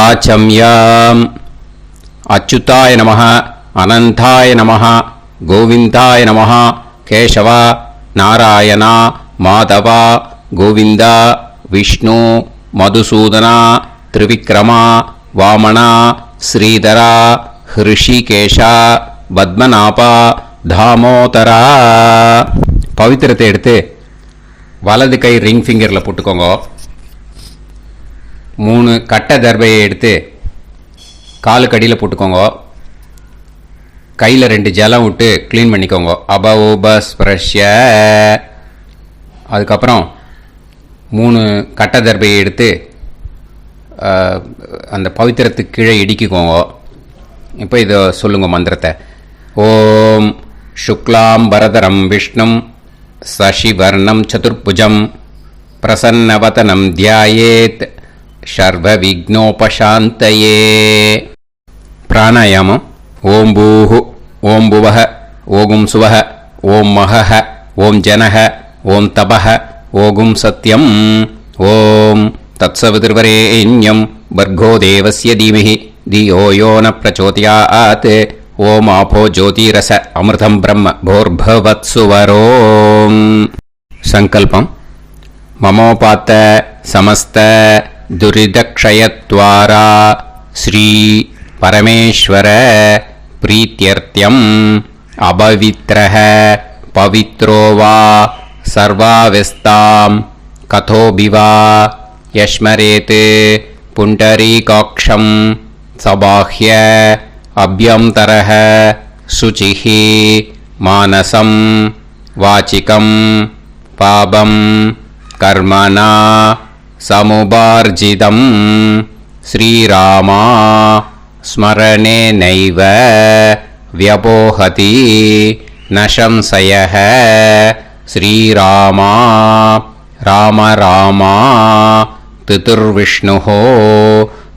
आचम्याम् अच्युताय नमः अनंताय नमः गोविंदाय नमः केशव नारायण माधव गोविंद विष्णु मधुसूदन त्रिविक्रम वामन श्रीधर ऋषिकेश पद्मनाभ दामोदर पवित्रத்தை எடுத்து வலது கை ரிங் ஃபிங்கரில் போட்டுக்கோங்க. 3 கட்டை தர்பையை எடுத்து காலுக்கு அடியில் போட்டுக்கோங்க. கையில் 2 ஜலம் விட்டு க்ளீன் பண்ணிக்கோங்க. அபஓபஸ்பிரஷ்ய. அதுக்கப்புறம் 3 கட்டை தர்பையை எடுத்து அந்த பவித்திரத்துக்கு கீழே இடிக்கிக்கோங்க. இப்போ இதை சொல்லுங்க மந்திரத்தை. ஓம் சுக்லாம் வரதரம் விஷ்ணும் சசிவர்ணம் சதுர்புஜம் பிரசன்னவதனம் தியாயேத் சர்வ விக்னோபசாந்தயே. பிராணாயாமம். ஓம் பூஹு ஓம் புவஹ ஓகும் சுவஹ ஓம் மஹஹ ஓம் ஜனஹ ஓம் தபஹ ஓகும் சத்யம் ஓம் தத்சவிதுர்வரேண்யம் பர்கோ தேவஸ்ய தீமஹி தியோ யோ ந பிரச்சோதயாத் ओम आपो ज्योतिरस अमृतं ब्रह्म भोर्भवत्सुवरों. संकल्पम. ममोपात समस्त दुरिदक्षयत्वारा श्री परमेश्वर प्रीत्यर्थ्यम अपवित्रः पवित्रो वा सर्वावस्थां कथोभिवा यस्मरेत् पुण्डरीकाक्षं सबाह्य अभ्यंतरः शुचिः मानसं वाचिकं पापं कर्मणा समुपार्जितं श्रीरामा स्मरणेनैव व्यपोहति न संशयः. श्रीरामा राम रामा तिथुर्विष्णुः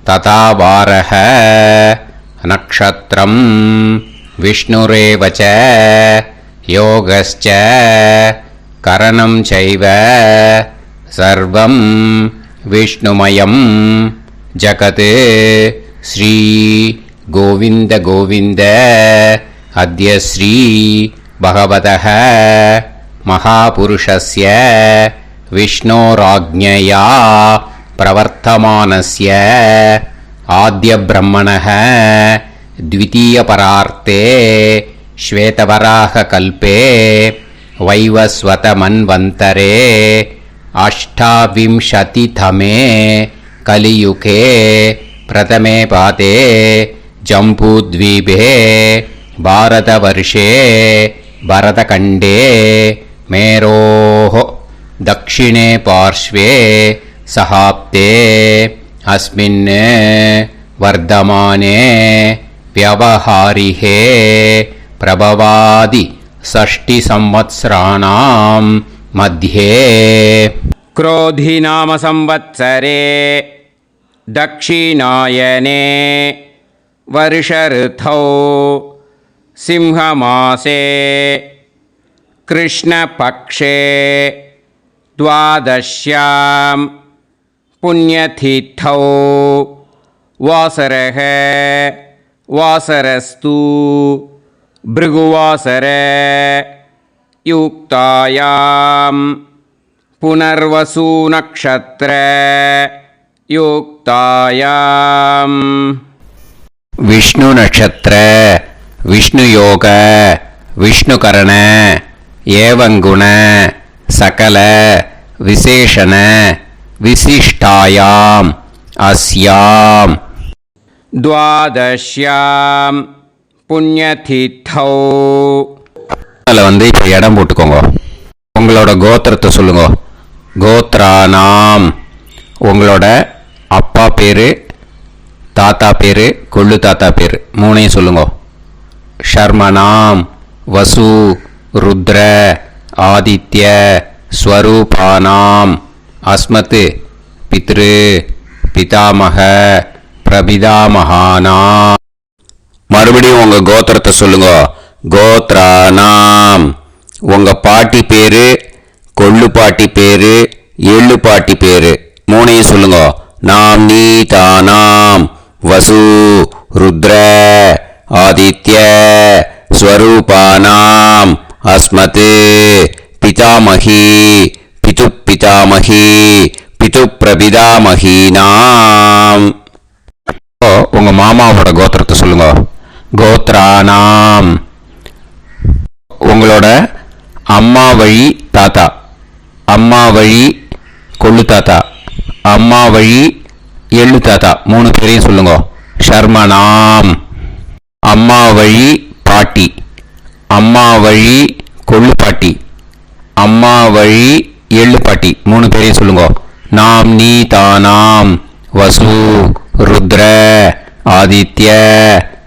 तथा वारः नक्षत्रं विष्णुरेव च योगश्च करणं चैव सर्वं विष्णुमयं जगत्. श्री गोविंद गोविंद. अद्य श्री भगवतः महापुरुषस्य विष्णोराज्ञया प्रवर्तमानस्य आद्य ब्रह्मणः द्वितीयपरार्थे श्वेतवराह कल्पे वैवस्वतमन्वन्तरे अष्टाविंशतितमे कलियुगे प्रथमे पादे जम्बूद्वीपे भारतवर्षे भरतखण्डे मेरोः दक्षिणे पार्श्वे सहाब्दे अस्मिन् वर्धमाने व्यवहारिहे प्रभवादि 6 संवत्सराणां मध्ये क्रोधिनाम संवत्सरे दक्षिणायने वर्षऋतौ सिंहमासे कृष्णपक्षे द्वादश्यां पुण्यतिथौ वासरः वासरस्तु भृगुवासर युक्तायां पुनर्वसु नक्षत्र युक्तायां विष्णु नक्षत्र विष्णु योग विष्णुकरण एवं गुण सकल विशेषण विशिष्टायां अस्यां द्वादश्यां पुण्यतिथौ. அதில் வந்து இப்போ இடம் போட்டுக்கோங்க. உங்களோட கோத்திரத்தை சொல்லுங்க. கோத்ரானாம். உங்களோட அப்பா பேர், தாத்தா பேர், கொள்ளு தாத்தா பேர் 3ஐயும் சொல்லுங்க. ஷர்மனாம் வசு ருத்ர ஆதித்ய ஸ்வரூபானாம் அஸ்மத் பித்ரு பிதாமக பிரபிதாமகானா. மறுபடியும் உங்க கோத்திரத்தை சொல்லுங்க. கோத்ரானாம். உங்க பாட்டி பேரு, கொள்ளு பாட்டி பேரு, எள்ளு பாட்டி பேரு 3ஐயும் சொல்லுங்க. நாம் நீ தானாம் வசு ருத்ர ஆதித்ய ஸ்வரூபானாம் அஸ்மத் பிதாமகி பிது பிதாமகி பிது பிரபிதாமகீனாம். உங்க மாமாவோட கோத்திரத்தை சொல்லுங்க. கோத்ரானாம். உங்களோட அம்மா வழி தாத்தா, அம்மா வழி கொள்ளு தாத்தா, அம்மா வழி எள்ளு தாத்தா, 3 பேரையும் சொல்லுங்க. ஷர்மனாம். அம்மா வழி பாட்டி, அம்மா வழி கொள்ளு பாட்டி, அம்மா வழி எள்ளு பாட்டி, 3 பேரையும் சொல்லுங்க. நாம் நீ தானாம். வசு ருத்ர ஆதித்ய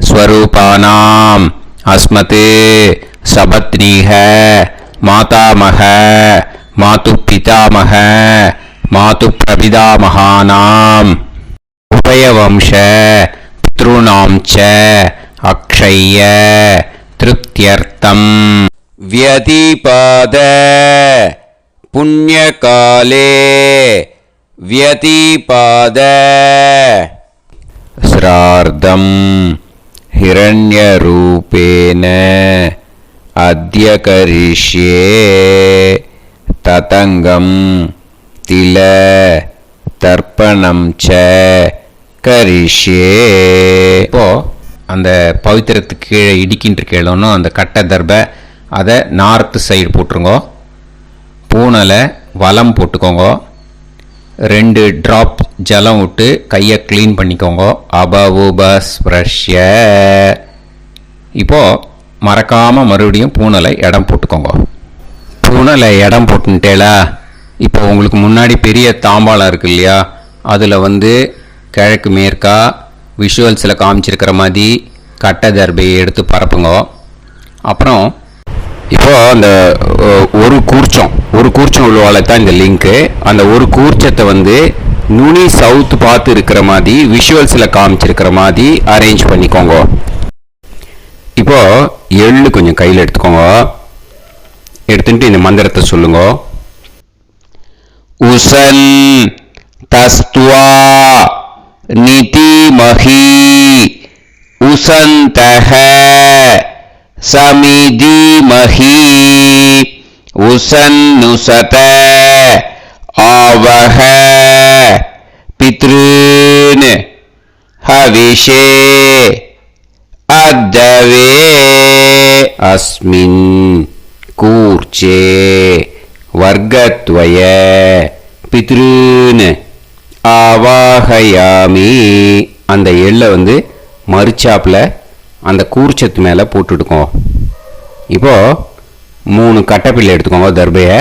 ஸ்வரூபானாம் அஸ்மத் சபத்னீஹ மாதாமக மாது பிதாமக மாது பிரபிதாமகானாம் உபயவம்ச பித்ருணாம் ச அக்ஷய்ய திருப்தியர்த்தம் வியதிபாத புண்ணியகாலே வியதிபாத ஸ்ரார்த்தம் ஹிரண்யரூபேன அத்ய கரிஷ்யே ததங்கம் தில தர்ப்பணம் ச கரிஷ்யே. இப்போ அந்த பவித்திரத்துக்கு கீழே இடிக்கின்ற கீழே அந்த கட்டை தர்பை அதை நார்த்து சைடு போட்டுருங்க. பூனலை வலம் போட்டுக்கோங்க. 2 ட்ராப் ஜலம் விட்டு கையை க்ளீன் பண்ணிக்கோங்க. அபவுபஸ்ப்ரஷ்ய. இப்போது மறக்காமல் மறுபடியும் பூனலை இடம் போட்டுக்கோங்க. பூனலை இடம் போட்டுட்டேலா. இப்போ உங்களுக்கு முன்னாடி பெரிய தாம்பாளம் இருக்கு இல்லையா, அதில் கிழக்கு மேற்கா விஷுவல்ஸில் காமிச்சிருக்கிற மாதிரி கட்டை தர்பையை எடுத்து பரப்புங்க. அப்புறம் இப்போது அந்த ஒரு கூர்ச்சம் உள்ளவாழ தான் இந்த லிங்க்கு. அந்த ஒரு கூர்ச்சத்தை நுனி சவுத்து பார்த்து இருக்கிற மாதிரி விஷுவல்ஸில் காமிச்சிருக்கிற மாதிரி அரேஞ்ச் பண்ணிக்கோங்க. இப்போது எள்ளு கொஞ்சம் கையில் எடுத்துக்கோங்க. எடுத்துட்டு இந்த மந்திரத்தை சொல்லுங்க. உசன் தஸ்துவா நிதிமஹி உசந்தஹ சமிதிமஹி உசன்னுசத ஆவஹ பித்ருன் ஹவிஷே அத்தவே அஸ்மின் கூர்ச்சே வர்க்கத்வய பித்ருன் ஆவாஹயாமி. அந்த எள்ளை மறுச்சாப்பில் அந்த கூர்ச்சத்து மேலே போட்டுடுக்கோம். இப்போது 3 கட்டைப்பிள்ளை எடுத்துக்கோங்க. தர்பையை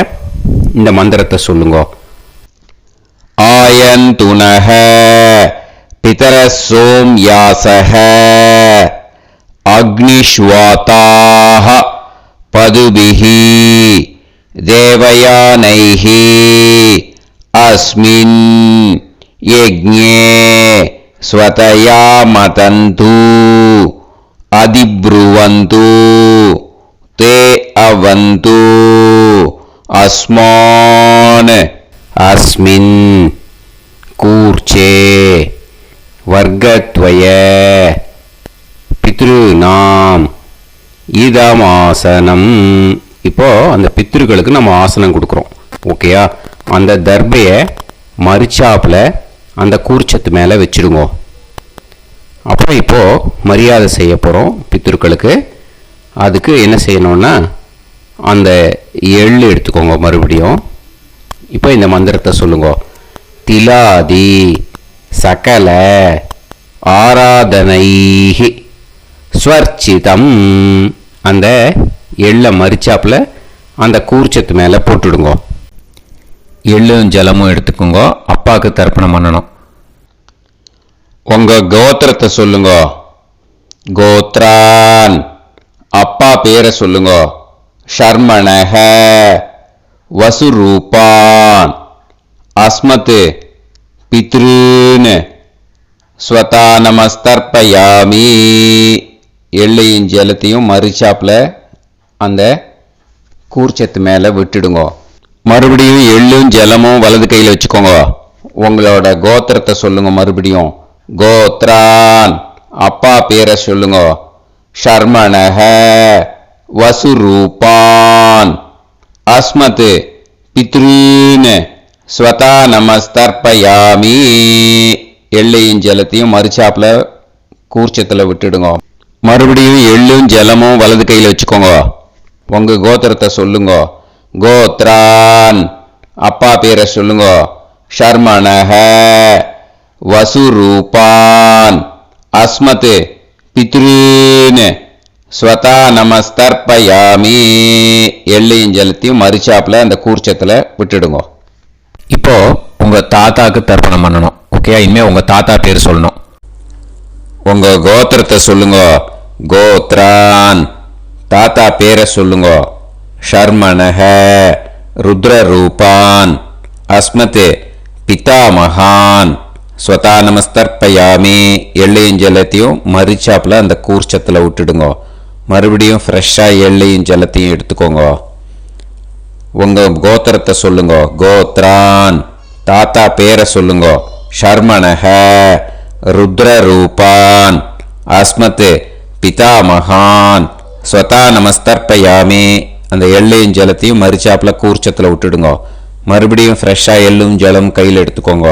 இந்த மந்திரத்தை சொல்லுங்க. ஆயந்துனஹ பிதர சோம்யாசஹ அக்னிஷ்வாதாஹ பதுபிஹி தேவயானைஹி அஸ்மின் யஜ்ஞே ஸ்வதயா மதந்து அதிப்ருவந்து தே அவது அஸ்மான் அஸ்மின் கூர்ச்சே வர்க்கத்வய பித்ருநாம் இதமாசனம். இப்போ அந்த பித்ருக்களுக்கு நம்ம ஆசனம் கொடுக்குறோம். ஓகேயா? அந்த தர்பையை மறுச்சாப்பில் அந்த கூர்ச்சத்து மேலே வச்சுடுங்க. அப்புறம் இப்போது மரியாதை செய்ய போகிறோம் பித்ருக்களுக்கு. அதுக்கு என்ன செய்யணும்னா அந்த எள்ளு எடுத்துக்கோங்க. மறுபடியும் இப்போ இந்த மந்திரத்தை சொல்லுங்க. திலாதி சகல ஆராதனைஹி ஸ்வர்ச்சிதம். அந்த எள்ளை மரிச்சாப்பில் அந்த கூர்ச்சத்து மேலே போட்டுடுங்க. எள்ளும் ஜலமும் எடுத்துக்கோங்க. அப்பாவுக்கு தர்ப்பணம் பண்ணணும். உங்கள் கோத்திரத்தை சொல்லுங்க. கோத்ரான். அப்பா பேரை சொல்லுங்க. ஷர்மணஹ வசுரூபான் அஸ்மத் பித்ருன் ஸ்வதா நமஸ்தர்ப்பயாமி. எள்ளையும் ஜலத்தையும் மறுச்சாப்பில் அந்த கூர்ச்சத்து மேலே விட்டுடுங்க. மறுபடியும் எள்ளும் ஜலமும் வலது கையில் வச்சுக்கோங்க. உங்களோட கோத்திரத்தை சொல்லுங்க. மறுபடியும் கோத்ரான் அப்பா பேரை சொல்லுங்க. ஷர்மணஹ வசுரூபான் அஸ்மத் பித்ருன் ஸ்வதா நமஸ்தர்ப்பயாமி. எள்ளையும் ஜலத்தையும் மறுச்சாப்புல கூர்ச்சத்தில் விட்டுடுங்க. மறுபடியும் எள்ளும் ஜலமும் வலது கையில் வச்சுக்கோங்க. உங்க கோத்திரத்தை சொல்லுங்க. கோத்ரான் அப்பா பேரை சொல்லுங்க. ஷர்மணஹ வசுரூபான் அஸ்மத் பித்ருன் ஸ்வதா நமஸ்தர்ப்பயாமி. எள்ளையும் ஜலத்தையும் மறுச்சாப்புல அந்த கூர்ச்சத்தில் விட்டுடுங்க. இப்போ உங்க தாத்தாக்கு தர்ப்பணம் பண்ணணும். ஓகே, இனிமே உங்க தாத்தா பேர் சொல்லணும். உங்க கோத்திரத்தை சொல்லுங்க. கோத்ரான் தாத்தா பேரை சொல்லுங்க. ஷர்மணஹ ருத்ரரூபான் அஸ்மத் பிதாமகான் ஸ்வதா நமஸ்தர்ப்பயாமி. எள்ளையும் ஜலத்தையும் மறுச்சாப்புல அந்த கூர்ச்சத்தில் விட்டுடுங்க. மறுபடியும் ஃப்ரெஷ்ஷாக எள்ளையும் ஜலத்தையும் எடுத்துக்கோங்க. உங்க கோத்திரத்தை சொல்லுங்க. கோத்ரான் தாத்தா பேரை சொல்லுங்க. ஷர்மணஹ ருத்ரரூபான் அஸ்மத் பிதாமகான் ஸ்வதா நமஸ்தர்ப்பயாமி. அந்த எள்ளையும் ஜலத்தையும் மறுச்சாப்புல கூர்ச்சத்தில் விட்டுடுங்க. மறுபடியும் ஃப்ரெஷ்ஷாக எள்ளும் ஜலம் கையில் எடுத்துக்கோங்க.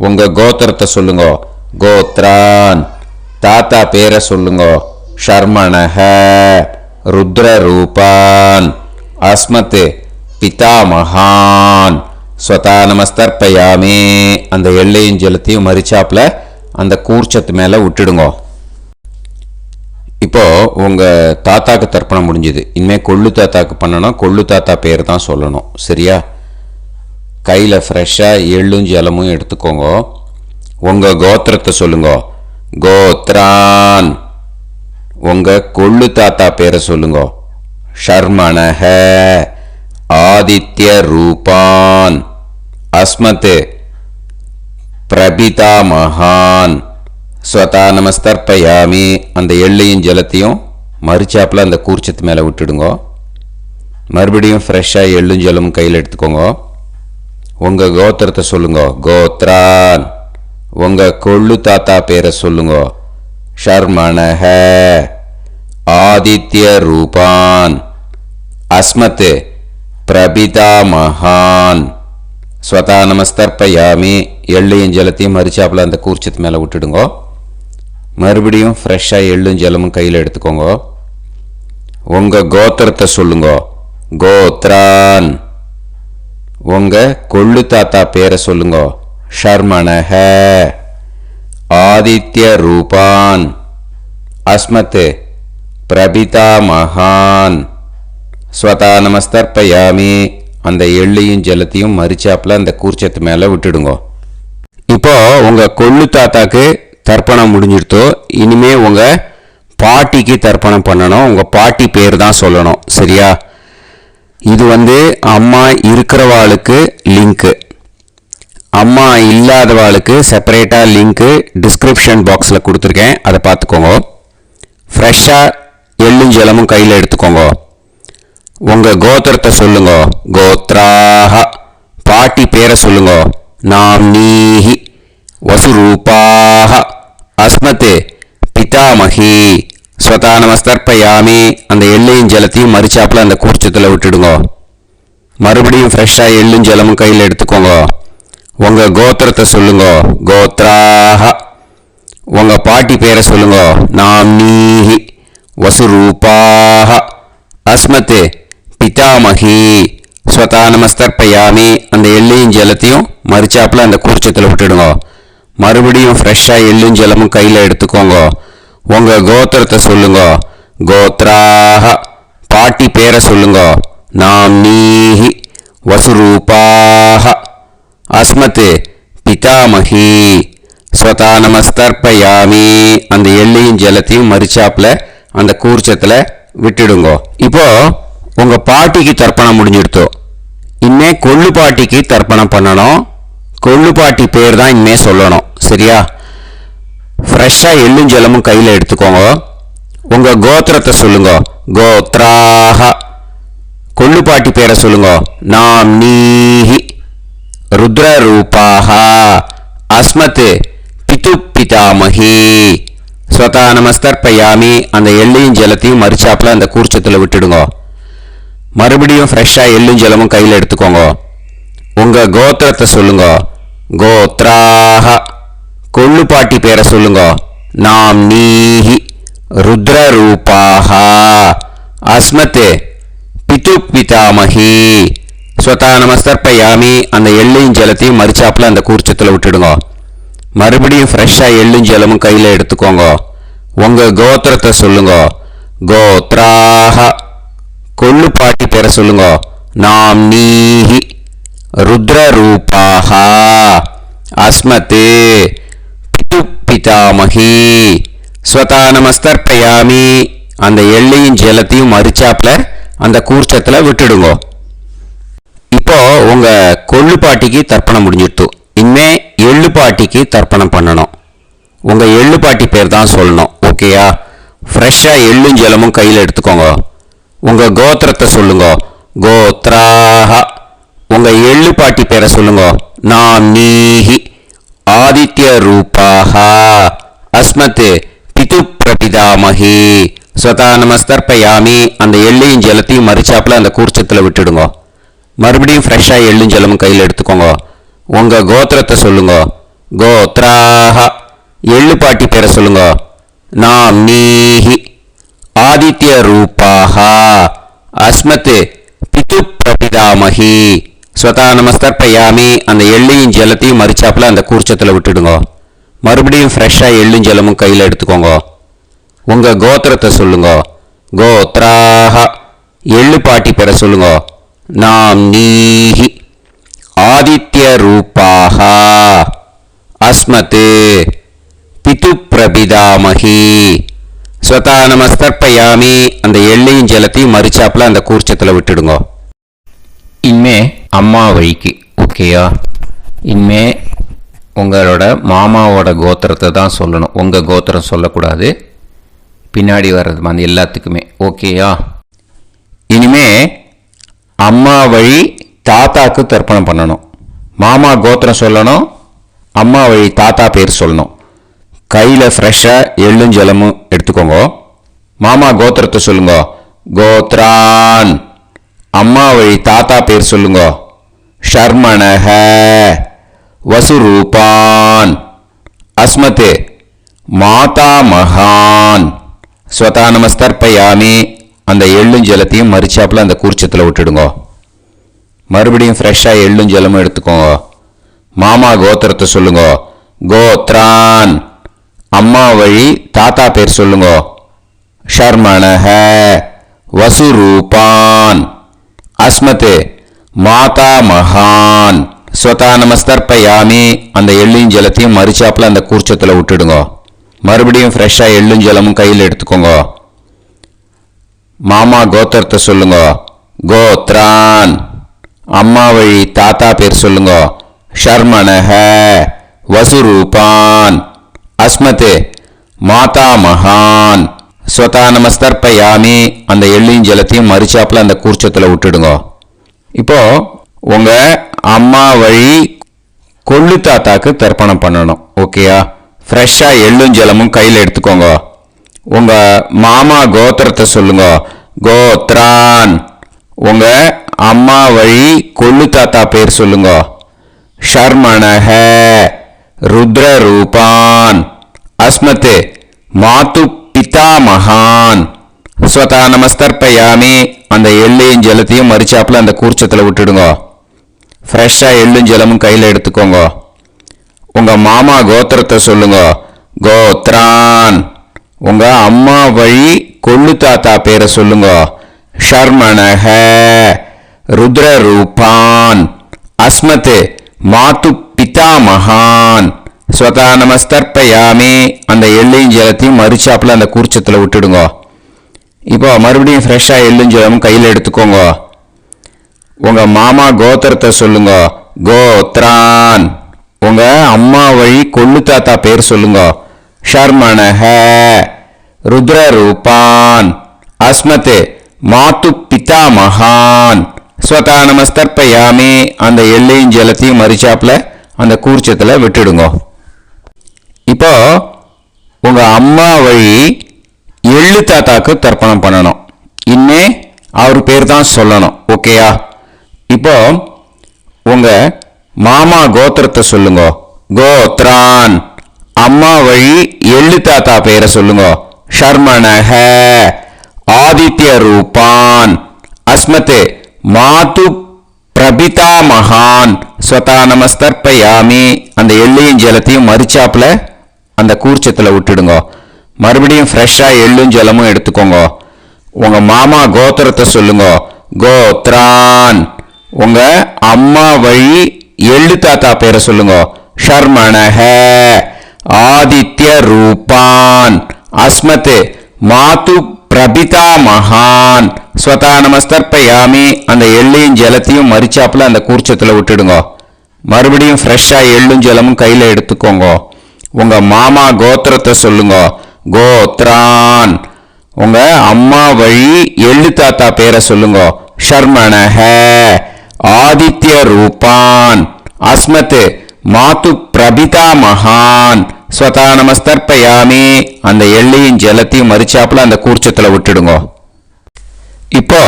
உங்க கோத்திரத்தை சொல்லுங்க. கோத்ரான் தாத்தா பேரை சொல்லுங்க. ஷர்மணஹ ருத்ரரூபான் அஸ்மத் பிதாமகான் ஸ்வதா நமஸ்தர்ப்பயாமி. அந்த எள்ளையும் ஜலத்தையும் மறுச்சாப்புல அந்த கூர்ச்சத்து மேலே விட்டுடுங்க. இப்போ உங்க தாத்தாக்கு தர்ப்பணம் முடிஞ்சுது. இனிமேல் கொள்ளு தாத்தாக்கு பண்ணணும். கொள்ளு தாத்தா பேர் தான் சொல்லணும். சரியா? கையில் ஃப்ரெஷ்ஷாக எள்ளும் ஜலமும் எடுத்துக்கோங்க. உங்க கோத்திரத்தை சொல்லுங்க. கோத்ரான் உங்க கொள்ளு தாத்தா பேரை சொல்லுங்க. ஷர்மணஹ ஆதித்ய ரூபான் அஸ்மத் பிரபிதாமகான் ஸ்வதா நமஸ்தர்ப்பயாமி. அந்த எள்ளையும் ஜலத்தையும் மறுச்சாப்புல அந்த கூர்ச்சத்து மேலே விட்டுடுங்க. மறுபடியும் ஃப்ரெஷ்ஷாக எள்ளும் ஜலமும் கையில் எடுத்துக்கோங்க. உங்க கோத்திரத்தை சொல்லுங்க. கோத்ரான் உங்க கொள்ளு தாத்தா பேரை சொல்லுங்க. ஷர்மணஹ ஆதித்ய ரூபான் அஸ்மத் பிரபிதாமகான் ஸ்வதா நமஸ்தர்ப்பயாமி. எள்ளையும் ஜலத்தையும் மறுச்சாப்புல அந்த கூர்ச்சத்து மேலே விட்டுடுங்க. மறுபடியும் ஃப்ரெஷ்ஷாக எள்ளும் ஜலமும் கையில் எடுத்துக்கோங்க. உங்க கோத்திரத்தை சொல்லுங்க. கோத்ரான் உங்க கொள்ளு தாத்தா பேரை சொல்லுங்க. ஷர்மணஹ ஆதித்ய ரூபான் அஸ்மத் பிரபிதாமகான் ஸ்வதா நமஸ்தர்ப்பயாமி. அந்த எள்ளையும் ஜலத்தையும் மறுச்சாப்புல அந்த கூர்ச்சத்து மேலே விட்டுடுங்க. இப்போ உங்க கொள்ளு தாத்தாக்கு தர்ப்பணம் முடிஞ்சிருத்தோ. இனிமே உங்க பாட்டிக்கு தர்ப்பணம் பண்ணணும். உங்க பாட்டி பேர் தான் சொல்லணும். சரியா? இது அம்மா இருக்கிறவாளுக்கு லிங்க்கு, அம்மா இல்லாதவாளுக்கு செப்பரேட்டாக லிங்க்கு டிஸ்கிரிப்ஷன் பாக்ஸில் கொடுத்துருக்கேன். அதை பார்த்துக்கோங்க. ஃப்ரெஷ்ஷாக எள்ளும் ஜலமும் கையில் எடுத்துக்கோங்க. உங்கள் கோத்திரத்தை சொல்லுங்க. கோத்ராஹ பாட்டி பேரை சொல்லுங்க. நாம்னீஹி வசுரூபாஹ அஸ்மத் பிதாமகி ஸ்வதா நமஸ்தர்ப்பயாமி. அந்த எள்ளையும் ஜலத்தையும் மறுச்சாப்புல அந்த கூர்ச்சத்தில் விட்டுடுங்க. மறுபடியும் ஃப்ரெஷ்ஷாக எள்ளும் ஜலமும் கையில் எடுத்துக்கோங்க. உங்கள் கோத்திரத்தை சொல்லுங்க. கோத்ராஹ உங்கள் பாட்டி பேரை சொல்லுங்க. நாம்னீஹி வசுரூபாஹ அஸ்மத் பிதாமகி ஸ்வதா நமஸ்தர்ப்பயாமி. அந்த எள்ளையும் ஜலத்தையும் மறுச்சாப்புல அந்த கூர்ச்சத்தில் விட்டுடுங்க. மறுபடியும் ஃப்ரெஷ்ஷாக எள்ளும் ஜலமும் கையில் எடுத்துக்கோங்க. உங்கள் கோத்திரத்தை சொல்லுங்க. கோத்ராஹ பாட்டி பேரை சொல்லுங்க. நாம்னீஹி வசுரூபாஹ அஸ்மத் பிதாமகி ஸ்வதா நமஸ்தர்ப்பயாமி. அந்த எள்ளையும் ஜலத்தையும் மறுச்சாப்புல அந்த கூர்ச்சத்தில் விட்டுடுங்க. இப்போ உங்கள் பாட்டிக்கு தர்ப்பணம் முடிஞ்சிடுத்தோ. இனிமே கொள்ளு பாட்டிக்கு தர்ப்பணம் பண்ணணும். கொள்ளு பாட்டி பேர் தான் இனிமே சொல்லணும். சரியா? ஃப்ரெஷ்ஷாக எள்ளும் ஜலமும் கையில் எடுத்துக்கோங்க. உங்கள் கோத்திரத்தை சொல்லுங்க. கோத்ராஹ கொள்ளு பாட்டி பேரை சொல்லுங்க. நாம்னீஹி ருத்ரரூபாஹ அஸ்மத் பிதாமகி ஸ்வதா நமஸ்தர்ப்பயாமி அந்த எள்ளையும் ஜலத்தையும் மறிச்சாப்புல அந்த கூர்ச்சத்தில் விட்டுடுங்க. மறுபடியும் ஃப்ரெஷ்ஷாக எள்ளும் ஜலமும் கையில் எடுத்துக்கோங்க. உங்கள் கோத்திரத்தை சொல்லுங்க. கோத்ராஹ கொள்ளுப்பாட்டி பேரை சொல்லுங்க. நாம் நீஹி ருத்ரரூபாஹ அஸ்மத் பிது பிதாமகி ஸ்வதா நமஸ்தர்ப்பயாமி அந்த எள்ளையும் ஜலத்தையும் மறிச்சாப்புல அந்த கூர்ச்சத்தில் விட்டுடுங்க. மறுபடியும் ஃப்ரெஷ்ஷாக எள்ளும் ஜலமும் கையில் எடுத்துக்கோங்க. உங்கள் கோத்திரத்தை சொல்லுங்க. கோத்ராஹ கொள்ளுப்பாட்டி பேரை சொல்லுங்க. நாம் நீஹி ருத்ரரூபாஹ அஸ்மத் பிது பிதாமகி ஸ்வதா நமஸ்தர்ப்பயாமி அந்த எள்ளையும் ஜலத்தையும் மறிச்சாப்புல அந்த கூர்ச்சத்தில் விட்டுடுங்க. இப்போ உங்க கொள்ளுப்பாட்டிக்கு தர்ப்பணம் முடிஞ்சிடுத்து. இனிமே எள்ளுப்பாட்டிக்கு தர்ப்பணம் பண்ணணும். உங்க எள்ளுப்பாட்டி பேர் தான் சொல்லணும். ஓகேயா? ஃப்ரெஷ்ஷாக எள்ளும் ஜலமும் கையில் எடுத்துக்கோங்க. உங்க கோத்திரத்தை சொல்லுங்க. கோத்ராஹ உங்க எள்ளுப்பாட்டி பேரை சொல்லுங்க. நாம் நீஹி ஆதித்ய ரூபாஹ அஸ்மத் பிது பிரபிதாமகி ஸ்வதா நமஸ்தர்ப்பயாமி அந்த எள்ளையும் ஜலத்தையும் மறிச்சாப்புல அந்த கூர்ச்சத்தில் விட்டுடுங்க. மறுபடியும் ஃப்ரெஷ்ஷாக எள்ளும் ஜலமும் கையில் எடுத்துக்கோங்க. உங்கள் கோத்திரத்தை சொல்லுங்க. கோத்ராஹ எள்ளுப்பாட்டி பேரை சொல்லுங்க. நாம் நீஹி ஆதித்ய ரூபாஹ அஸ்மத் பிது பிரபிதாமகி ஸ்வதா நமஸ்தர்ப்பயாமி அந்த எள்ளையும் ஜலத்தையும் மறிச்சாப்புல அந்த கூர்ச்சத்தில் விட்டுடுங்க. மறுபடியும் ஃப்ரெஷ்ஷாக எள்ளும் ஜலமும் கையில் எடுத்துக்கோங்க. உங்கள் கோத்திரத்தை சொல்லுங்க. கோத்ராஹ எள்ளுப்பாட்டி பேரை சொல்லுங்க. நாம் நீஹி ஆதித்ய ரூபாஹ அஸ்மத் பிது பிரபிதாமகி ஸ்வதா நமஸ்தர்ப்பயாமி அந்த எள்ளையும் ஜலத்தையும் மறிச்சாப்புல அந்த கூர்ச்சத்தில் விட்டுடுங்க. இனிமே அம்மா வழிக்கு. ஓகேயா? இனிமே உங்களோட மாமாவோட கோத்திரத்தை தான் சொல்லணும். உங்கள் கோத்திரம் சொல்லக்கூடாது. பின்னாடி வர்றது அந்த எல்லாத்துக்குமே. ஓகேயா? இனிமே அம்மா வழி தாத்தாக்கு தர்ப்பணம் பண்ணணும். மாமா கோத்திரம் சொல்லணும். அம்மா வழி தாத்தா பேர் சொல்லணும். கையில் ஃப்ரெஷ்ஷாக எள்ளும் ஜலமும் எடுத்துக்கோங்க. மாமா கோத்திரத்தை சொல்லுங்க. கோத்ரான் அம்மா வழி தாத்தா பேர் சொல்லுங்க. ஷர்மணஹ வசுரூபான் அஸ்மத் மாதா மகான் ஸ்வதா நமஸ்தர்ப்பயாமி அந்த எள்ளும் ஜலத்தையும் மறிச்சாப்புல அந்த கூர்ச்சத்தில் விட்டுடுங்க. மறுபடியும் ஃப்ரெஷ்ஷாக எள்ளும் ஜலமும் எடுத்துக்கோங்க. மாமா கோத்திரத்தை சொல்லுங்க. கோத்ரான் அம்மா வழி தாத்தா பேர் சொல்லுங்க. ஷர்மணஹ வசுரூபான் அஸ்மத் மாதா மகான் ஸ்வதா நமஸ்தர்ப்பயாமி அந்த எள்ளும் ஜலத்தையும் மறிச்சாப்புல அந்த கூர்ச்சத்தில் விட்டுடுங்க. மறுபடியும் ஃப்ரெஷ்ஷாக எள்ளும் ஜலமும் கையில் எடுத்துக்கோங்க. மாமா கோத்திரத்தை சொல்லுங்க. கோத்ரான் அம்மா வழி தாத்தா பேர் சொல்லுங்க. ஷர்மணஹ வசுரூபான் அஸ்மத் மாதா மகான் ஸ்வதா நமஸ்தர்ப்பயாமி அந்த எள்ளையும் ஜலத்தையும் மறிச்சாப்புல அந்த கூர்ச்சத்தில் விட்டுடுங்க. இப்போ உங்க அம்மா வழி கொள்ளு தாத்தாக்கு தர்ப்பணம் பண்ணணும். ஓகேயா? ஃப்ரெஷ்ஷாக எள்ளும் ஜலமும் கையில் எடுத்துக்கோங்க. உங்க மாமா கோத்திரத்தை சொல்லுங்க. கோத்ரான் உங்க அம்மா வழி கொள்ளு தாத்தா பேர் சொல்லுங்க. ஷர்மணஹ ருத்ரரூபான் அஸ்மத் மாது பிதா மகான் ஸ்வதா நமஸ்தர்ப்பயாமி அந்த எள்ளையும் ஜலத்தையும் மறிச்சாப்புல அந்த கூர்ச்சத்தில் விட்டுடுங்க. ஃப்ரெஷ்ஷாக எள்ளும் ஜலமும் கையில் எடுத்துக்கோங்க. உங்கள் மாமா கோத்திரத்தை சொல்லுங்க. கோத்ரான் உங்கள் அம்மா வழி கொள்ளு தாத்தா பேரை சொல்லுங்க. ஷர்மணஹ ருத்ரரூபான் அஸ்மத் மாது பிதா மகான் ஸ்வதா நமஸ்தர்ப்பயாமி அந்த எள்ளையும் ஜலத்தையும் மறிச்சாப்புல அந்த கூர்ச்சத்தில் விட்டுடுங்க. இப்போ மறுபடியும் ஃப்ரெஷ்ஷாக எள்ளும் ஜலமும் கையில் எடுத்துக்கோங்க. உங்கள் மாமா கோத்திரத்தை சொல்லுங்க. கோத்ரான் உங்கள் அம்மா வழி கொள்ளு தாத்தா பேர் சொல்லுங்க. ஷர்மணஹ ருத்ரரூபான் அஸ்மத் மாது பிதா மகான் ஸ்வதா நமஸ்தர்ப்பயாமி அந்த எள்ளையும் ஜலத்தையும் மறிச்சாப்புல அந்த கூர்ச்சத்தில் விட்டுடுங்க. இப்போ உங்கள் அம்மா வழி எள்ளு தாத்தாக்கு தர்ப்பணம் பண்ணணும். இனிமே அவர் பேர் தான் சொல்லணும். ஓகேயா? இப்போ உங்கள் மாமா கோத்திரத்தை சொல்லுங்க. கோத்ரான். அம்மா வழி எள்ளு தாத்தா பேரை சொல்லுங்க. ஷர்மணஹ ஆதித்ய ரூபான் அஸ்மத் மாது பிரபிதா மகான் ஸ்வதா நமஸ்தர்ப்பயாமி. அந்த எள்ளையும் ஜலத்தையும் மறிச்சாப்புல அந்த கூர்ச்சத்தில் விட்டுடுங்க. மறுபடியும் ஃப்ரெஷ்ஷாக எள்ளும் ஜலமும் எடுத்துக்கோங்க. உங்கள் மாமா கோத்திரத்தை சொல்லுங்க. கோத்ரான். உங்கள் அம்மா வழி எள்ளு தாத்தா பேரை சொல்லுங்க. ஷர்மணஹ ஆதித்ய ரூபான் அஸ்மத் மாது பிரபிதா மகான் ஸ்வதா நமஸ்தர்ப்பயாமி. அந்த எள்ளையும் ஜலத்தையும் மறிச்சாப்புல அந்த கூர்ச்சத்தில் விட்டுடுங்க. மறுபடியும் ஃப்ரெஷ்ஷாக எள்ளும் ஜலமும் கையில் எடுத்துக்கோங்க. உங்கள் மாமா கோத்திரத்தை சொல்லுங்க. கோத்ரான். உங்கள் அம்மா வழி எள்ளு தாத்தா பேரை சொல்லுங்க. ஷர்மணஹ ஆதித்ய ரூபான் அஸ்மத் மாது பிரபிதா மகான் ஸ்வதா நமஸ்தர்ப்பயாமி. அந்த எள்ளையும் ஜலத்தையும் மறிச்சாப்புல அந்த கூர்ச்சத்தில் விட்டுடுங்க. இப்போ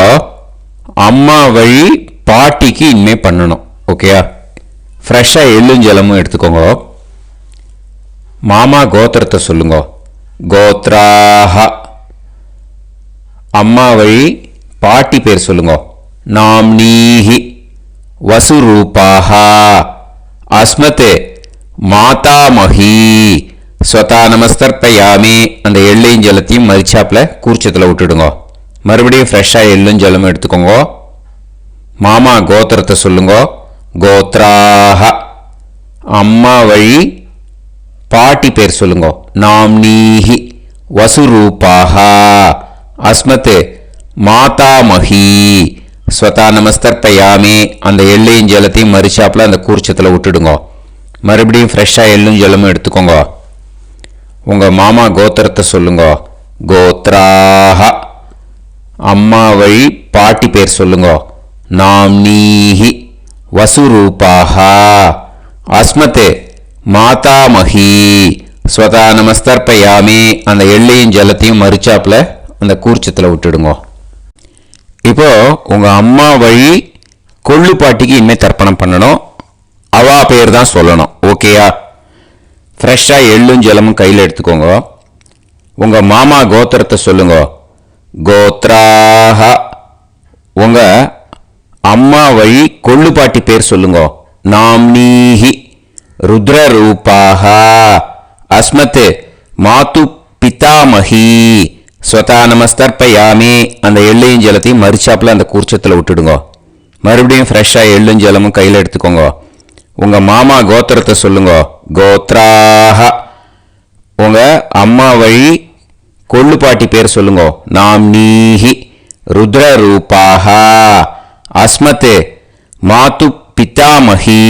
அம்மா வழி பாட்டிக்கு இனிமே பண்ணணும். ஓகேயா? ஃப்ரெஷ்ஷாக எள்ளும் ஜலமும் எடுத்துக்கோங்க. மாமா கோத்திரத்தை சொல்லுங்க. கோத்ராஹ. அம்மா வழி பாட்டி பேர் சொல்லுங்க. நாம்னீஹி வசுரூபாஹ அஸ்மத் மாதாமஹி ஸ்வதா நமஸ்தர்ப்பயாமி. அந்த எள்ளையும் ஜலத்தையும் மறிச்சாப்புல கூர்ச்சத்தில் விட்டுடுங்க. மறுபடியும் ஃப்ரெஷ்ஷாக எள்ளும் ஜலமும் எடுத்துக்கோங்க. மாமா கோத்திரத்தை சொல்லுங்க. கோத்ராஹ. அம்மா வழி பாட்டி பேர் சொல்லுங்க. நாம்னீஹி வசுரூபாஹ அஸ்மத் மாதாமஹி ஸ்வதா நமஸ்தர்ப்பயாமி. அந்த எள்ளையும் ஜலத்தையும் மறிச்சாப்புல அந்த கூர்ச்சத்தில் விட்டுடுங்க. மறுபடியும் ஃப்ரெஷ்ஷாக எள்ளும் ஜலமும் எடுத்துக்கோங்க. உங்கள் மாமா கோத்திரத்தை சொல்லுங்க. கோத்ராஹ. அம்மா வழி பாட்டி பேர் சொல்லுங்க. நாம்னீஹி வசுரூபாஹ அஸ்மத் மாதாமஹி ஸ்வதா நமஸ்தர்ப்பயாமி. அந்த எள்ளையும் ஜலத்தையும் மறிச்சாப்புல அந்த கூர்ச்சத்தில் விட்டுடுங்க. இப்போ உங்கள் அம்மா வழி கொள்ளு பாட்டிக்கு இனிமேல் தர்ப்பணம் பண்ணணும். அவா பேர் தான் சொல்லணும். ஓகேயா? ஃப்ரெஷ்ஷாக எள்ளும் ஜலமும் கையில் எடுத்துக்கோங்க. உங்கள் மாமா கோத்திரத்தை சொல்லுங்க. கோத்ராஹ. உங்கள் அம்மா வழி கொள்ளு பாட்டி பேர் சொல்லுங்க. நாம்னீஹி ருத்ரரூபாஹ அஸ்மத் மாது பிதாமஹி ஸ்வதா நமஸ்தர்ப்பயாமி. அந்த எள்ளையும் ஜலத்தையும் மறிச்சாப்புல அந்த கூர்ச்சத்தில் விட்டுடுங்க. மறுபடியும் ஃப்ரெஷ்ஷாக எள்ளும் ஜலமும் கையில் எடுத்துக்கோங்க. உங்கள் மாமா கோத்திரத்தை சொல்லுங்க. கோத்ராஹ. உங்கள் அம்மா வழி கொள்ளு பாட்டி பேர் சொல்லுங்க. நாம்னீஹி ருத்ரரூபாஹ அஸ்மத் மாது பிதாமஹி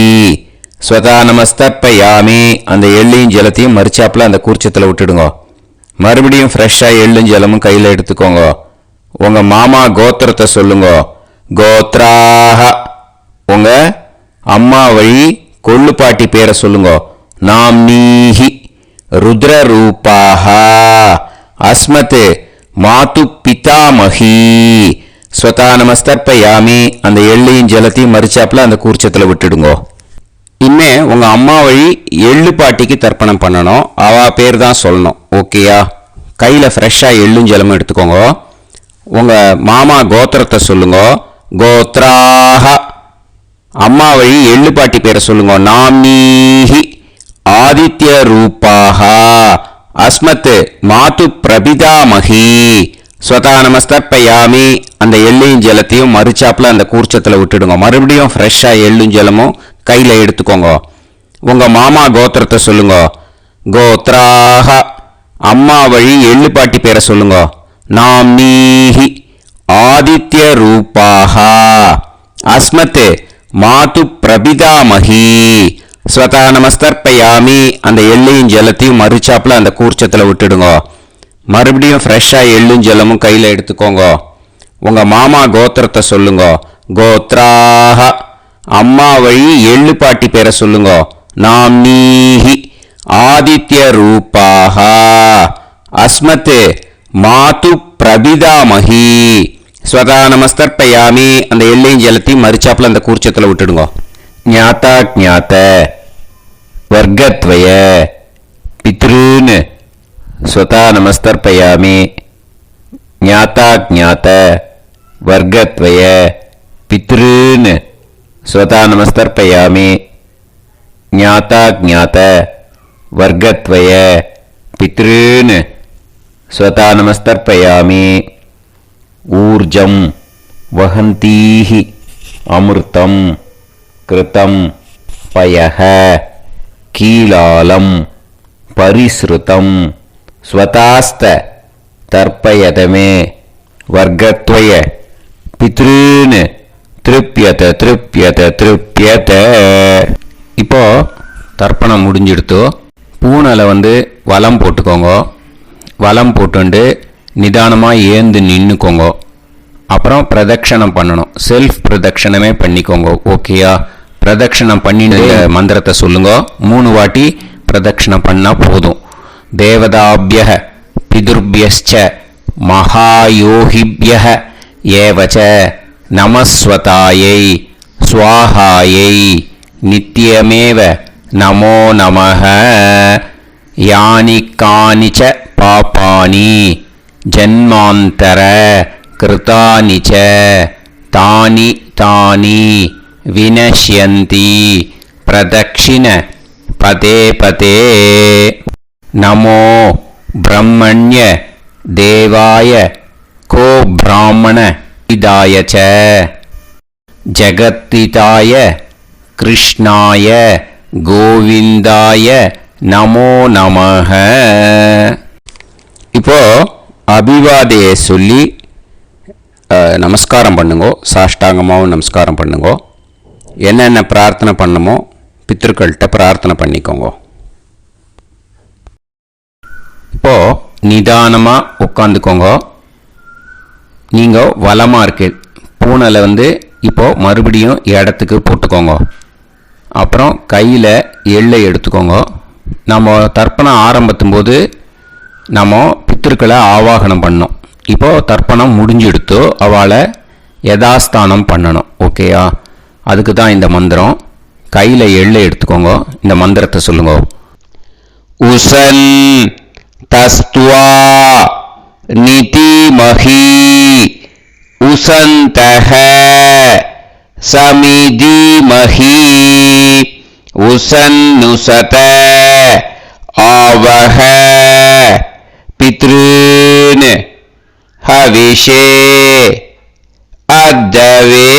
ஸ்வதா நமஸ்தர்ப்பயாமி. அந்த எள்ளையும் ஜலத்தையும் மறிச்சாப்புல அந்த கூர்ச்சத்தில் விட்டுடுங்க. மறுபடியும் ஃப்ரெஷ்ஷாக எள்ளும் ஜலமும் கையில் எடுத்துக்கோங்க. உங்கள் மாமா கோத்திரத்தை சொல்லுங்க. கோத்ராஹ. உங்கள் அம்மா வழி கொள்ளு பாட்டி பேரை சொல்லுங்க. நாம்னீஹி ருத்ரரூபாஹ அஸ்மத் மாது பிதாமஹி ஸ்வதா நமஸ்தர்ப்பயாமி. அந்த எள்ளையும் ஜலத்தையும் மறிச்சாப்புல அந்த கூர்ச்சத்தில் விட்டுடுங்க. இனிமே உங்கள் அம்மா வழி எள்ளு பாட்டிக்கு தர்ப்பணம் பண்ணணும். அவா பேர் தான் சொல்லணும். ஓகேயா? கையில் ஃப்ரெஷ்ஷாக எள்ளும் ஜலமும் எடுத்துக்கோங்க. உங்கள் மாமா கோத்திரத்தை சொல்லுங்க. கோத்ராஹ. அம்மா வழி எள்ளு பாட்டி பேரை சொல்லுங்க. நாம்னீஹி ஆதித்ய ரூபாஹ அஸ்மத் மாது பிரபிதாமஹி ஸ்வதா நமஸ்தர்ப்பயாமி. அந்த எள்ளையும் ஜலத்தையும் மறிச்சாப்புல அந்த கூர்ச்சத்தில் விட்டுடுங்க. மறுபடியும் ஃப்ரெஷ்ஷாக எள்ளும் ஜலமும் கையில் எடுத்துக்கோங்க. உங்கள் மாமா கோத்திரத்தை சொல்லுங்க. கோத்ராஹ. அம்மா வழி எள்ளு பாட்டி பேரை சொல்லுங்க. நாம்னீஹி ஆதித்ய ரூபாஹ அஸ்மத் மாது பிரபிதாமஹி ஸ்வதா நமஸ்தர்ப்பயாமி. அந்த எள்ளையும் ஜலத்தையும் மறிச்சாப்புல அந்த கூர்ச்சத்தில் விட்டுடுங்க. மறுபடியும் ஃப்ரெஷ்ஷாக எள்ளும் ஜலமும் கையில் எடுத்துக்கோங்க. உங்கள் மாமா கோத்திரத்தை சொல்லுங்க. கோத்ராஹ. அம்மா வழி எள்ளு பாட்டி பேரை சொல்லுங்க. நாம்னீஹி ஆதித்யரூபாः அஸ்மத் மாது பிரபிதாமஹி. ஸ்வதா நமஸ்தர்ப்பயாமி. அந்த எல்லையும் ஜலத்தையும் மறிச்சாப்புல அந்த கூர்ச்சத்தில் விட்டுடுங்க. ஞாதா ஞாத வர்க்கத்வய பித்ருன் ஸ்வதா நமஸ்தர்ப்பயாமி. ஞாதா ஞாத வர்க்கத்வய பித்ருன் ஸ்வதா நமஸ்தர்ப்பயாமி. ஞாதா ஞாத வர்க்கத்வய பித்ருன் ஸ்வதா நமஸ்தர்ப்பயாமி. ஊர்ஜம் வஹந்தீஹி அமிர்தம் கிருதம் பயஹ கீலாலம் பரிஸ்ருதம் ஸ்வதாஸ்த தர்ப்பயதமே வர்க்கத்வய பித்ருன் திருப்யத திருப்யத திருப்யத. இப்போ தர்ப்பணம் முடிஞ்சிடுத்தோ. பூனலை வலம் போட்டுக்கோங்க. வலம் போட்டுண்டு நிதானமாக ஏந்து நின்றுக்கோங்க. அப்புறம் பிரதட்சணம் பண்ணணும். செல்ஃப் பிரதட்சணமே பண்ணிக்கோங்க. ஓகேயா? பிரதட்சணம் பண்ணிட்டு மந்திரத்தை சொல்லுங்க. 3 வாட்டி பிரதட்சணம் பண்ணால் போதும். தேவதாபிய பிதுர்பியஸ்ச மகாயோகிபிய ஏவச்ச நமஸ்வதாயை ஸ்வாஹாயை நித்யமேவ நமோ நமஹ. யானி கானிச்ச பாபானி ஜன்மாந்தர கிருதானி ச தானி தானி வினஷ்யந்தி பிரதக்ஷிண பதே பதே. நமோ பிரம்மண்ய தேவாய கோ பிராமண இதாய ச ஜகத்திதாய கிருஷ்ணாய கோவிந்தாய நமோ நமஹ. இப்போ அபிவாதையை சொல்லி நமஸ்காரம் பண்ணுங்கோ. சாஷ்டாங்கமாகவும் நமஸ்காரம் பண்ணுங்கோ. என்னென்ன பிரார்த்தனை பண்ணமோ பித்ருக்கள்கிட்ட பிரார்த்தனை பண்ணிக்கோங்க. இப்போ நிதானமாக உட்காந்துக்கோங்க. நீங்கள் வலமாக இருக்கு பூனலை இப்போ மறுபடியும் இடத்துக்கு போட்டுக்கோங்க. அப்புறம் கையில் எள்ளை எடுத்துக்கோங்க. நம்ம தர்ப்பணம் ஆரம்பிக்கும் போது நம்ம பித்திருக்களை ஆவாகனம் பண்ணோம். இப்போது தர்ப்பணம் முடிஞ்செடுத்தோ அவளை யதாஸ்தானம் பண்ணணும். ஓகேயா? அதுக்கு தான் இந்த மந்திரம். கையில் எள்ளை எடுத்துக்கோங்க. இந்த மந்திரத்தை சொல்லுங்க. உசன் தஸ்துவா நிதிமஹி உசந்தஹ சமிதிமஹி உசன்னுசத ஆவஹ பித்ருன் ஹவிஷே அத்தவே.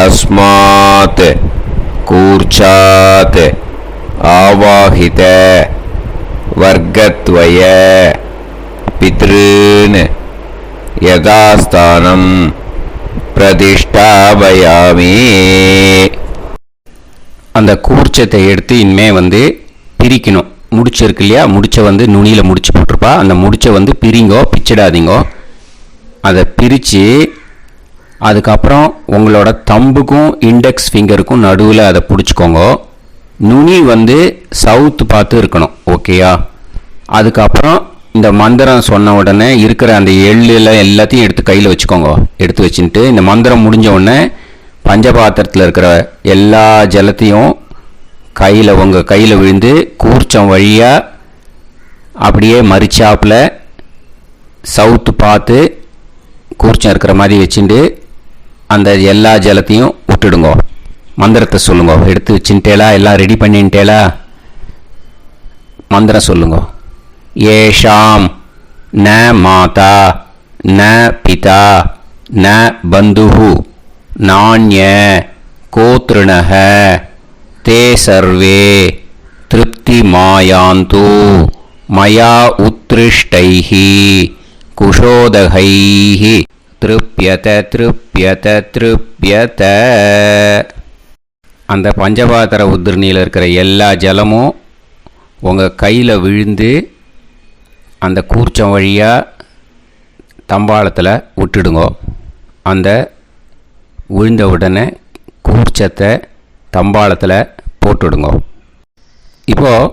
அஸ்மாத் கூர்ச்சாத் ஆவாஹித வர்க்கத்வய பித்ருன் யதாஸ்தானம் பிரதிஷ்டாபயாமி. அந்த கூர்ச்சத்தை எடுத்து இனிமே பிரிக்கணும். முடிச்சிருக்கு இல்லையா? முடிச்ச நுனியில் முடிச்சு போட்டிருப்பா. அந்த முடிச்ச பிரிங்கோ, பிச்சிடாதீங்கோ. அதை பிரித்து அதுக்கப்புறம் உங்களோட தம்புக்கும் இண்டெக்ஸ் ஃபிங்கருக்கும் நடுவில் அதை பிடிச்சிக்கோங்க. நுனி சவுத்து பார்த்து இருக்கணும். ஓகேயா? அதுக்கப்புறம் இந்த மந்திரம் சொன்ன உடனே இருக்கிற அந்த எள்ளில் எல்லாத்தையும் எடுத்து கையில் வச்சுக்கோங்க. எடுத்து வச்சுட்டு இந்த மந்திரம் முடிஞ்ச உடனே பஞ்சபாத்திரத்தில் இருக்கிற எல்லா ஜலத்தையும் உங்கள் கையில் விழுந்து கூர்ச்சம் வழியாக அப்படியே மறிச்சாப்பில் சவுத்து பார்த்து கூர்ச்சம் இருக்கிற மாதிரி வச்சுட்டு அந்த எல்லா ஜலத்தையும் விட்டுடுங்க. மந்திரத்தை சொல்லுங்க. எடுத்து வச்சுட்டேலா? எல்லாம் ரெடி பண்ணிட்டேலா? மந்திரம் சொல்லுங்க. ஏஷாம் ந மாதா ந பிதா ந பந்துஹு நாண்ய கோத்ருணஹ தே சர்வே திருப்தி மாயாந்து மயா உத்ருஷ்டைஹி குஷோதகைஹி திருப்யத திருப்யத திருப்யத. அந்த பஞ்சபாத்திர உதிரணியில் இருக்கிற எல்லா ஜலமும் உங்கள் கையில் விழுந்து அந்த கூர்ச்சம் வழியாக தம்பாளத்தில் விட்டுடுங்க. அந்த விழுந்த உடனே கூர்ச்சத்தை தம்பாளத்தில் போட்டுடுங்க. இப்போது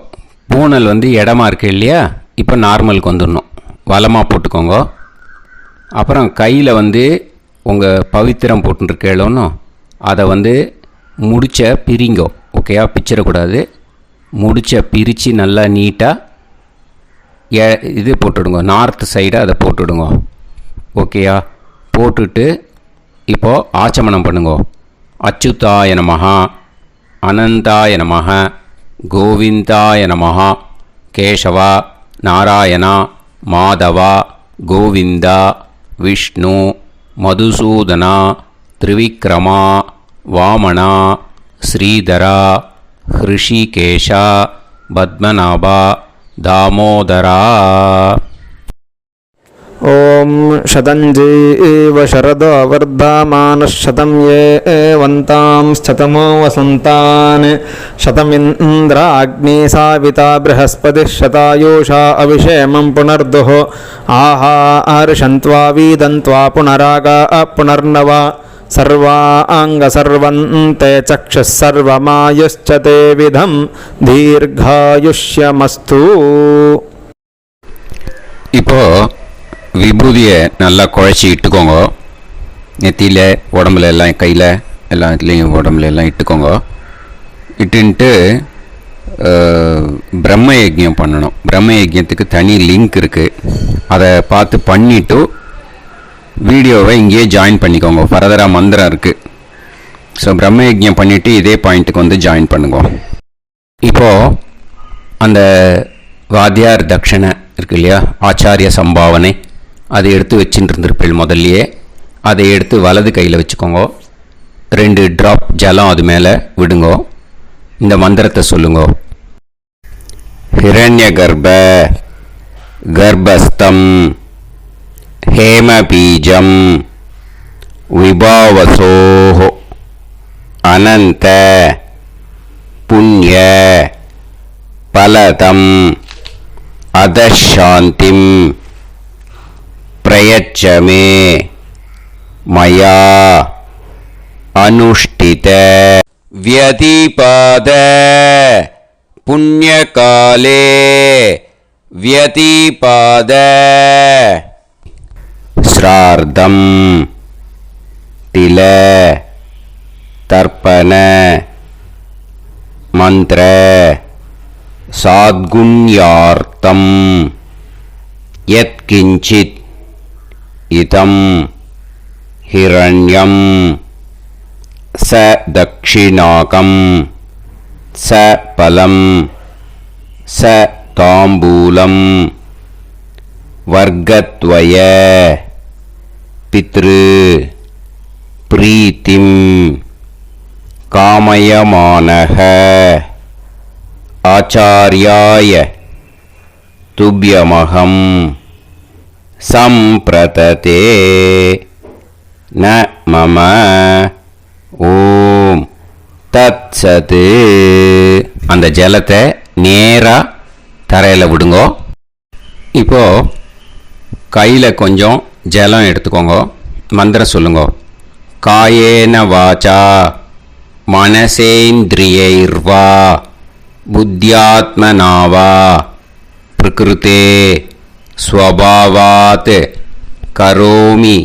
பூனல் வந்து இடமா இருக்குது இல்லையா, இப்போ நார்மலுக்கு வந்துடணும். வலமாக போட்டுக்கோங்க. அப்புறம் கையில் வந்து உங்கள் பவித்திரம் போட்டுருக்கேளோன்னு அதை வந்து முடிச்ச பிரிங்கோ. ஓகேயா, பிச்சிடக்கூடாது. முடிச்ச பிரித்து நல்லா நீட்டாக இது போட்டுடுங்க, நார்த் சைடை அதை போட்டுடுங்க. ஓகேயா, போட்டுட்டு இப்போது ஆச்சமனம் பண்ணுங்க. அச்சுதாய நமஹ, அனந்தாய நமஹ, கோவிந்தாய நமஹ, கேசவா, நாராயணா, மாதவா, கோவிந்தா, விஷ்ணு, மதுசூதனா, திரிவிக்ரமா, வாமனா, ஸ்ரீதரா, ஹிருஷிகேஷா, பத்மநாபா, தாமோதரா. ॐ शतञ्जीव शरदो वर्धमानः शतं ये एवन्तां शतमो वसन्तान् शतमिन्द्राग्नी साविता बृहस्पतिः शतायुषा अभिषेमं पुनर्दुः आहार्षन्त्वा वीदन्त्वा पुनरागा पुनर्नव सर्वाङ्गसर्वन्ते चक्षुः सर्वमायुश्च ते विधं दीर्घायुष्यमस्तु. இப்போது விபூதியை நல்லா குழச்சி இட்டுக்கோங்க. நெத்தியில், உடம்புல எல்லாம், கையில் எல்லாத்துலேயும் உடம்புல எல்லாம் இட்டுக்கோங்க. இட்டுன்ட்டு பிரம்ம யஜ்யம் பண்ணணும். பிரம்ம யஜ்யத்துக்கு தனி லிங்க் இருக்குது, அதை பார்த்து பண்ணிவிட்டு வீடியோவை இங்கேயே ஜாயின் பண்ணிக்கோங்க. ஃபர்தராக மந்திரம் இருக்குது. ஸோ பிரம்ம யஜ்யம் பண்ணிவிட்டு இதே பாயிண்ட்டுக்கு வந்து ஜாயின் பண்ணுங்க. இப்போது அந்த வாத்தியார் தட்சணை இருக்கு இல்லையா, ஆச்சாரிய சம்பாவனை, அதை எடுத்து வச்சுட்டு இருந்திருப்பேன் முதல்லையே. அதை எடுத்து வலது கையில் வச்சுக்கோங்க. 2 ட்ராப் ஜலம் அது மேலே விடுங்கோ. இந்த மந்திரத்தை சொல்லுங்க. ஹிரண்ய கர்ப்ப கர்ப்பஸ்தம் ஹேமபீஜம் விபாவசோஹ அனந்த புண்ணிய பலதம் அதசாந்திம் பிரயச்சமே மயா அனுஷ்டித வியதிபாத புண்ணியகாலே வியதிபாத ஸ்ரார்த்தம் தில தர்ப்பண மந்திர சாத்குண்யார்த்தம் யத்கிஞ்சித் இதம் ஹிரண்யம் ச தக்ஷிணாகம் ச பலம் ச தாம்பூலம் வர்க்கத்வய பித்ரு பிரீத்திம் காமயமானஹ ஆச்சார்யாய துப்யமகம் சம்பிரததே ந மம ஓம் தத்சத். அந்த ஜலத்தை நேராக தரையில் விடுங்கோ. இப்போது கையில் கொஞ்சம் ஜலம் எடுத்துக்கோங்க. மந்திரம் சொல்லுங்க. காயேன வாச்சா மனசேந்திரியைர்வா புத்தியாத்மனாவா பிரகிருதே ஸ்வபாவாத் கரோமி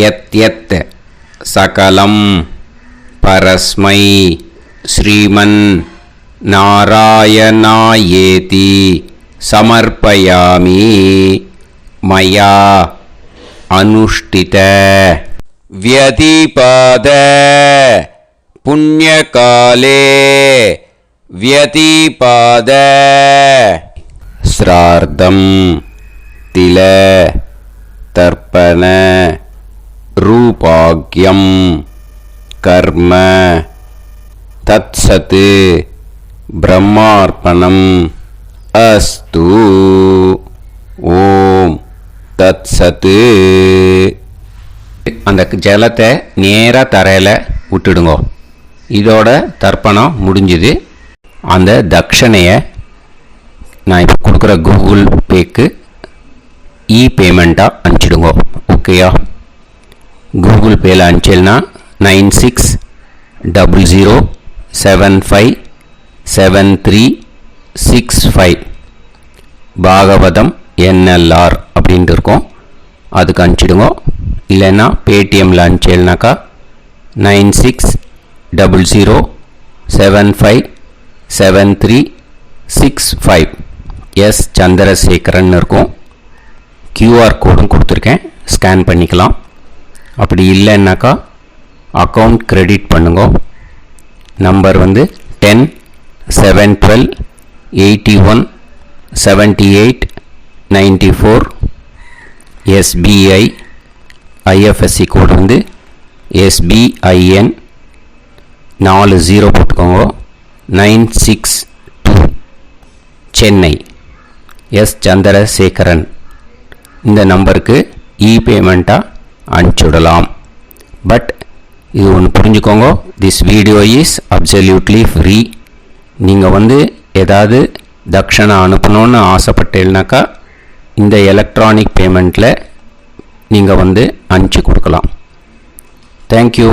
யத் யத் சகலம் பரஸ்மை ஸ்ரீமன் நாராயணாயேதி சமர்ப்பயாமி மயா அனுஷ்டித வியதிபாத புண்ணியகாலே வியதிபாத ஸ்ரார்த்தம் தில தர்ப்பண ரூபாக்யம் கர்ம தத்சத் பிரம்மார்ப்பணம் அஸ்து. ஓம் தத்சத். அந்த ஜலத்தை நேராக தரையில் விட்டுடுங்க. இதோட தர்ப்பணம் முடிஞ்சுது. அந்த தட்சணையை நான் இப்போ கொடுக்குற கூகுள் பேக்கு பேமெண்ட்டாக அனுப்பிச்சிடுங்க. ஓகேயா, கூகுள் பேயில் அனுப்பிச்சல்னா 96007573 965 பாகவதம் NLR அப்படின்ட்டு இருக்கும். அதுக்கு அனுப்பிச்சிடுங்க. இல்லைன்னா பேடிஎம்மில் அனுப்பிச்சேல்னாக்கா 9600757365 எஸ் சந்திரசேகரன் இருக்கும். QR கோடும் கொடுத்துருக்கேன், ஸ்கேன் பண்ணிக்கலாம். அப்படி இல்லைன்னாக்கா அக்கௌண்ட் கிரெடிட் பண்ணுங்க. நம்பர் வந்து 10-7-12-81-78-94 SBI. IFSC கோடு வந்து SBIN 40 போட்டுக்கோங்க. 962 சென்னை எஸ் சந்திரசேகரன். இந்த நம்பருக்கு இ-பேமெண்ட்டாக அனுப்பிச்சுடலாம். பட் இது ஒன்று புரிஞ்சுக்கோங்க, this video is absolutely free. நீங்கள் வந்து ஏதாவது தட்சணை அனுப்பணுன்னு ஆசைப்பட்டேன்னாக்கா இந்த எலக்ட்ரானிக் பேமெண்ட்டில் நீங்கள் வந்து அனுப்பிச்சி கொடுக்கலாம். தேங்க்யூ.